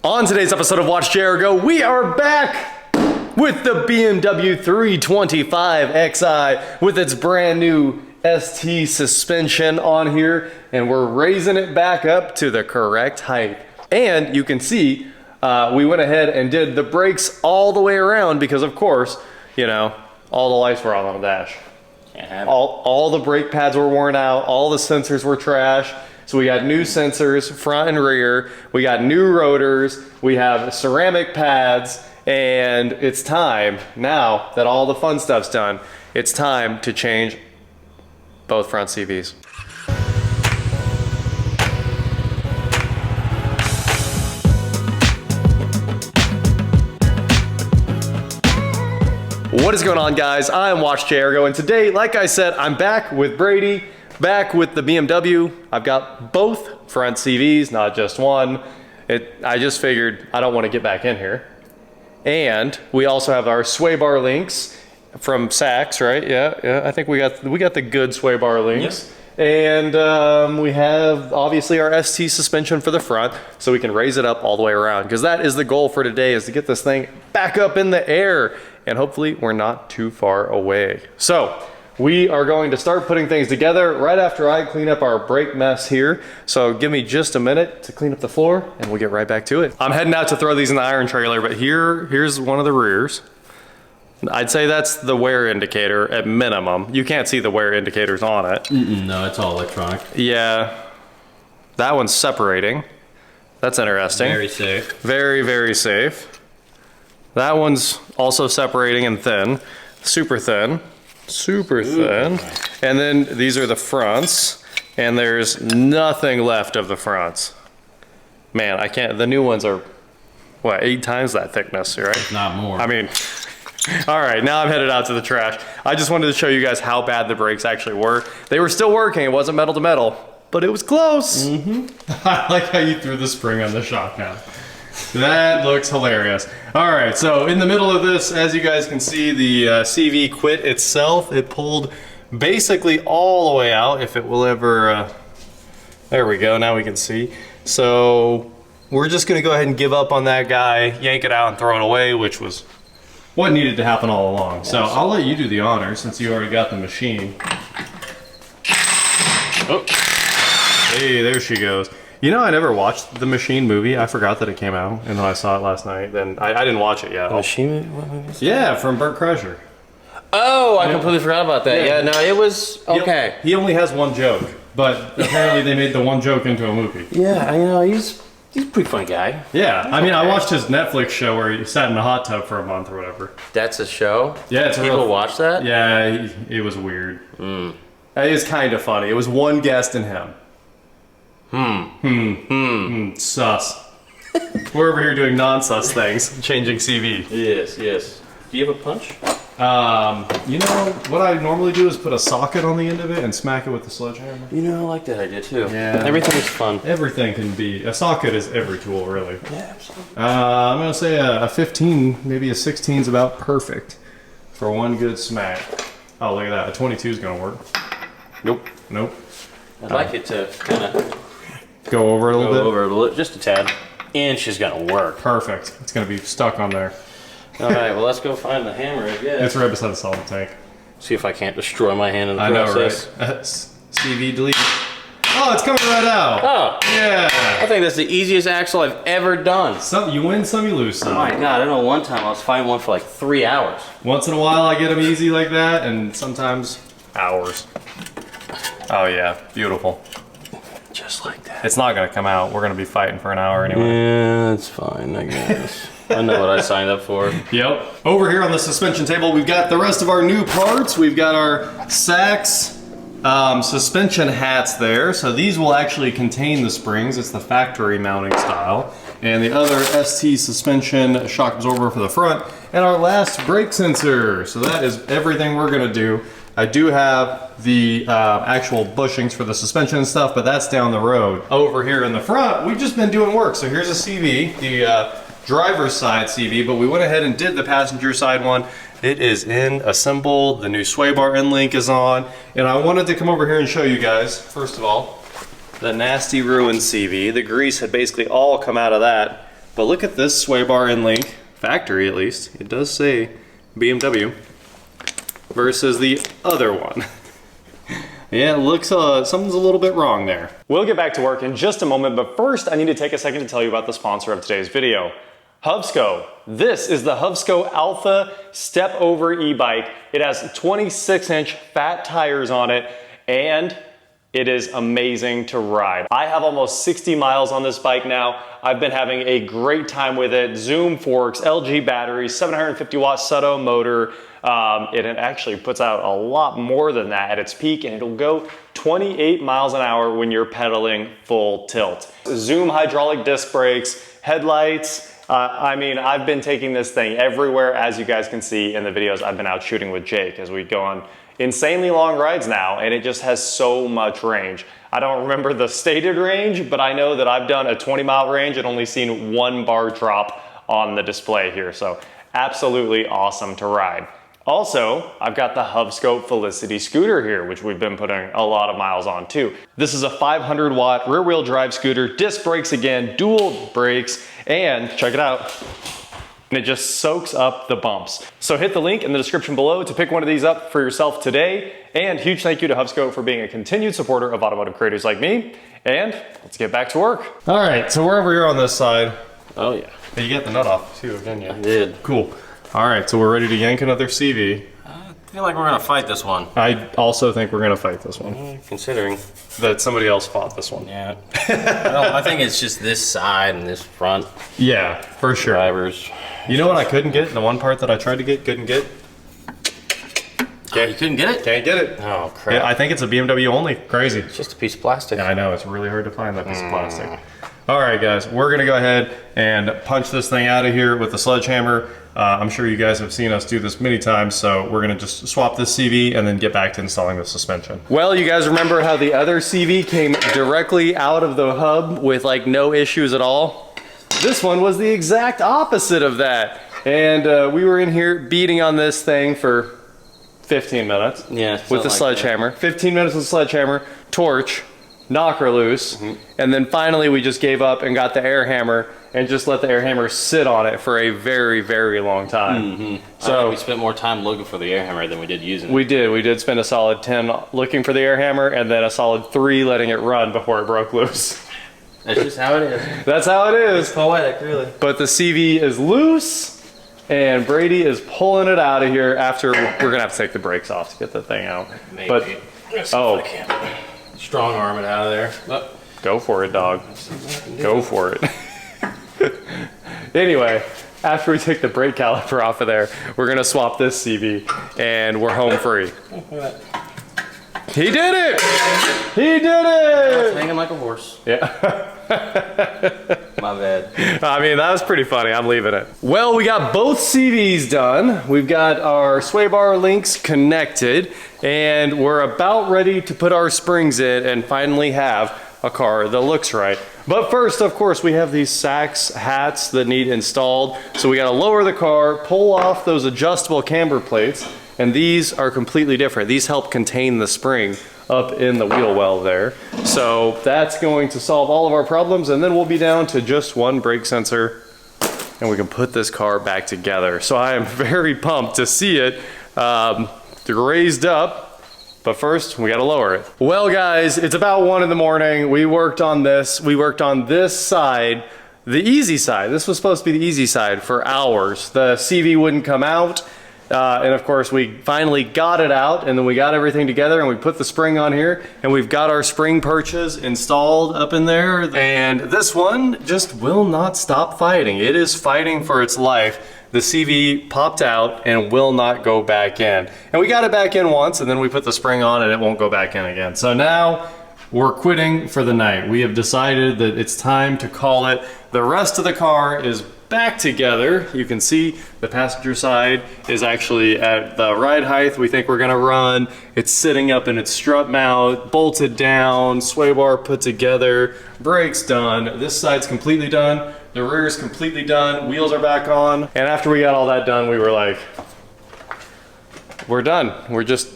On today's episode of WatchJRGo, we are back with the BMW 325xi with its brand new ST suspension on here, and we're raising it back up to the correct height. And you can see we went ahead and did the brakes all the way around because, of course, you know, all the lights were on the dash. All the brake pads were worn out, all the sensors were trash. So we got new sensors, front and rear, we got new rotors, we have ceramic pads, and it's time, now that all the fun stuff's done, it's time to change both front CVs. What is going on, guys? I'm WatchJRGo, and today, like I said, I'm back with Brady, back with the BMW. I've got both front CVs, not just one. I just figured I don't want to get back in here. And we also have our sway bar links from Saks, right? Yeah. I think we got the good sway bar links. Yep. And we have obviously our ST suspension for the front, so we can raise it up all the way around, because that is the goal for today, is to get this thing back up in the air, and hopefully we're not too far away. So we are going to start putting things together right after I clean up our brake mess here. So give me just a minute to clean up the floor and we'll get right back to it. I'm heading out to throw these in the iron trailer, but here's one of the rears. I'd say that's the wear indicator at minimum. You can't see the wear indicators on it. No, it's all electronic. Yeah. That one's separating. That's interesting. Very safe. Very, very safe. That one's also separating and thin. Super thin. Super thin. And then these are the fronts, and there's nothing left of the fronts. Man, I can't, the new ones are, what, 8 times that thickness, right? If not more. I mean, all right, now I'm headed out to the trash. I just wanted to show you guys how bad the brakes actually were. They were still working, it wasn't metal to metal, but it was close. I like how you threw the spring on the shock now. That looks hilarious. All right, so in the middle of this, as you guys can see, the CV quit itself. It pulled basically all the way out. If it will ever, there we go, now we can see. So we're just gonna go ahead and give up on that guy, yank it out and throw it away, which was what needed to happen all along. So I'll let you do the honors since you already got the machine. Oh, hey, there she goes. You know, I never watched the Machine movie. I forgot that it came out, and then I saw it last night. Then I didn't watch it yet. The Machine movie? What movie is that? Yeah, from Burt Kreischer. Oh, I completely forgot about that. Yeah, no, it was okay. He only has one joke, but apparently they made the one joke into a movie. Yeah, you know, he's a pretty funny guy. Yeah, I mean, I watched his Netflix show where he sat in a hot tub for a month or whatever. That's a show? Yeah, it's People watch that? Yeah, it was weird. It is kind of funny. It was one guest and him. Sus. We're over here doing non-sus things, changing CV. Yes. Do you have a punch? You know, what I normally do is put a socket on the end of it and smack it with the sledgehammer. You know, I like that idea too. Yeah. Everything is fun. Everything can be, a socket is every tool, really. Yeah, absolutely. I'm gonna say a 15, maybe a 16 is about perfect for one good smack. Oh, look at that, a 22 is gonna work. Nope. I'd like it to kind of Go over it a little bit? Just a tad. And she's gonna work. Perfect. It's gonna be stuck on there. All right, well, let's go find the hammer, I guess. It's right beside the solid tank. See if I can't destroy my hand in the process. I know, right? CV delete. Oh, it's coming right out. Oh. Yeah. I think that's the easiest axle I've ever done. Some you win some, you lose some. Oh my God, I know one time I was finding one for like 3 hours. Once in a while I get them easy like that, and sometimes hours. Oh yeah, beautiful. Just like that. It's not gonna come out. We're gonna be fighting for an hour anyway. Yeah, that's fine, I guess. I know what I signed up for. Yep. Over here on the suspension table, we've got the rest of our new parts. We've got our Saks suspension hats there. So these will actually contain the springs. It's the factory mounting style. And the other ST suspension shock absorber for the front. And our last brake sensor. So that is everything we're gonna do. I do have the actual bushings for the suspension and stuff, but that's down the road. Over here in the front, we've just been doing work. So here's a CV, the driver's side CV, but we went ahead and did the passenger side one. It is in assembled, the new sway bar end link is on, and I wanted to come over here and show you guys, first of all, the nasty ruined CV. The grease had basically all come out of that But look at this sway bar and link, factory at least. It does say BMW versus the other one. Yeah, it looks, something's a little bit wrong there. We'll get back to work in just a moment, but first I need to take a second to tell you about the sponsor of today's video, HubSco. This is the HubSco Alpha Step Over e-bike. It has 26-inch fat tires on it, and it is amazing to ride. I have almost 60 miles on this bike now. I've been having a great time with it. Zoom forks, LG batteries, 750 watt Soto motor. It actually puts out a lot more than that at its peak, and it'll go 28 miles an hour when you're pedaling full tilt. Zoom hydraulic disc brakes, headlights. I mean, I've been taking this thing everywhere, as you guys can see in the videos I've been out shooting with Jake as we go on insanely long rides now, and it just has so much range. I don't remember the stated range, but I know that I've done a 20-mile range and only seen 1 bar drop on the display here, so absolutely awesome to ride. Also, I've got the HubSco Felicity scooter here, which we've been putting a lot of miles on too. This is a 500 watt rear wheel drive scooter, disc brakes again, dual brakes, and check it out, and it just soaks up the bumps. So hit the link in the description below to pick one of these up for yourself today. And huge thank you to HubSco for being a continued supporter of automotive creators like me. And let's get back to work. All right, so we're over here on this side. Oh yeah. Hey, you got the nut off too, didn't you? I did. Cool. All right, so we're ready to yank another CV. I feel like we're gonna fight this one. I also think we're gonna fight this one. Considering that somebody else fought this one. Yeah. Well, I think it's just this side and this front. Yeah, for sure. Drivers. You know what I couldn't get? The one part that I tried to get, couldn't get? Oh, you couldn't get it? Can't get it. Oh, crap. Yeah, I think it's a BMW only. Crazy. It's just a piece of plastic. Yeah, I know. It's really hard to find that piece of plastic. All right, guys. We're going to go ahead and punch this thing out of here with the sledgehammer. I'm sure you guys have seen us do this many times, so we're going to just swap this CV and then get back to installing the suspension. Well, you guys remember how the other CV came directly out of the hub with like no issues at all? This one was the exact opposite of that. And we were in here beating on this thing for 15 minutes. Yeah, with the sledgehammer. 15 minutes with the sledgehammer, torch, knock her loose, and then finally we just gave up and got the air hammer and just let the air hammer sit on it for a very, very long time. So we spent more time looking for the air hammer than we did using it. We did spend a solid 10 looking for the air hammer and then a solid 3 letting it run before it broke loose. That's just how it is. That's how it is. It's poetic, really. But the CV is loose, and Brady is pulling it out of here after we're gonna have to take the brakes off to get the thing out. Maybe. But oh, strong arm it out of there. Oh. Go for it, dog. Go for it. Anyway, after we take the brake caliper off of there, we're gonna swap this CV, and we're home free. He did it! He did it! Hanging like a horse. Yeah. My bad. I mean, that was pretty funny. I'm leaving it. Well, we got both CVs done. We've got our sway bar links connected, and we're about ready to put our springs in and finally have a car that looks right. But first, of course, we have these Sachs hats that need installed. So we gotta lower the car, pull off those adjustable camber plates, and these are completely different. These help contain the spring up in the wheel well there. So that's going to solve all of our problems, and then we'll be down to just one brake sensor, and we can put this car back together. So I am very pumped to see it raised up. But first, we gotta lower it. Well, guys, it's about 1 in the morning. We worked on this. We worked on this side, the easy side. This was supposed to be the easy side for hours. The CV wouldn't come out. And of course, we finally got it out, and then we got everything together, and we put the spring on here, and we've got our spring perches installed up in there. And this one just will not stop fighting. It is fighting for its life. The CV popped out and will not go back in. And we got it back in once, and then we put the spring on and it won't go back in again. So now we're quitting for the night. We have decided that it's time to call it. The rest of the car is back together. You can see the passenger side is actually at the ride height we think we're gonna run. It's sitting up in its strut mount, bolted down, sway bar put together, brakes done. This side's completely done. The rear is completely done. Wheels are back on. And after we got all that done, we were like, we're done. We're just,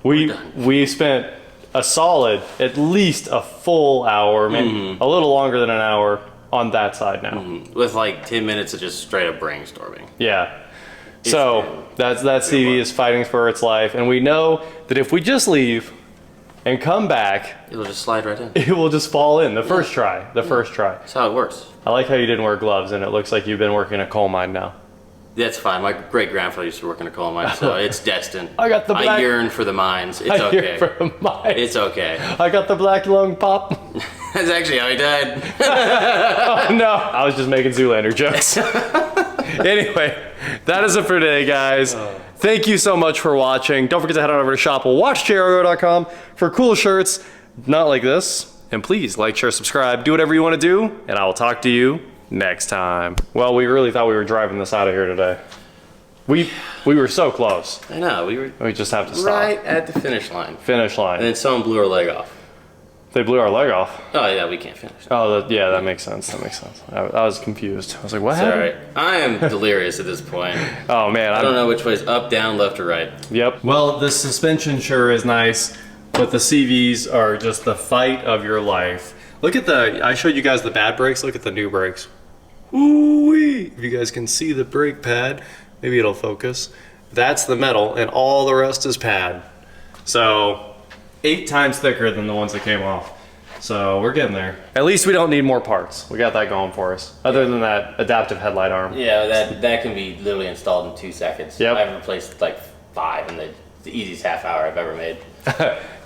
we spent a solid, at least a full hour, maybe a little longer than an hour, on that side now. With like 10 minutes of just straight up brainstorming. Yeah. So that CV is fighting for its life, and we know that if we just leave and come back, it'll just slide right in. It will just fall in the first try. The first try. That's how it works. I like how you didn't wear gloves, and it looks like you've been working a coal mine now. That's fine. My great grandfather used to work in a coal mine, so it's destined. I got the black. I yearn for the mines. It's okay. Yearn for the mines. It's okay. I got the black lung pop. That's actually how he died. Oh, no, I was just making Zoolander jokes. Anyway, that is it for today, guys. Thank you so much for watching. Don't forget to head on over to shop.watchjrgo.com for cool shirts, not like this. And please like, share, subscribe, do whatever you want to do, and I will talk to you next time. Well, we really thought we were driving this out of here today. We were so close. I know, We just have to stop. right at the finish line. Finish line. And then someone blew our leg off. They blew our leg off. Oh yeah, we can't finish. Oh, yeah, that makes sense. That makes sense. I was confused. I was like, what happened? Sorry, I am delirious at this point. Oh man, I don't know which way is up, down, left, or right. Yep. Well, the suspension sure is nice, but the CVs are just the fight of your life. Look at I showed you guys the bad brakes. Look at the new brakes. Ooh-wee. If you guys can see the brake pad, maybe it'll focus. That's the metal, and all the rest is pad. So 8 times thicker than the ones that came off. So we're getting there. At least we don't need more parts. We got that going for us. Other than that adaptive headlight arm. Yeah, that can be literally installed in 2 seconds. Yep. I've replaced like 5 in the easiest half hour I've ever made.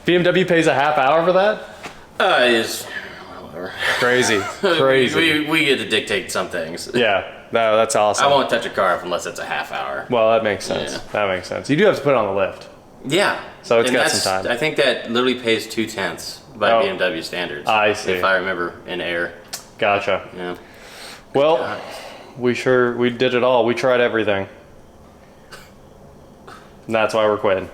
BMW pays a half hour for that? It's whatever. Crazy. Crazy. We get to dictate some things. Yeah. No, that's awesome. I won't touch a car unless it's a half hour. Well, that makes sense. Yeah. That makes sense. You do have to put it on the lift. Yeah. So it's got some time. I think that literally pays 2/10 by BMW standards. I see. If I remember in air. Gotcha. Yeah. Well, we did it all. We tried everything. And that's why we're quitting.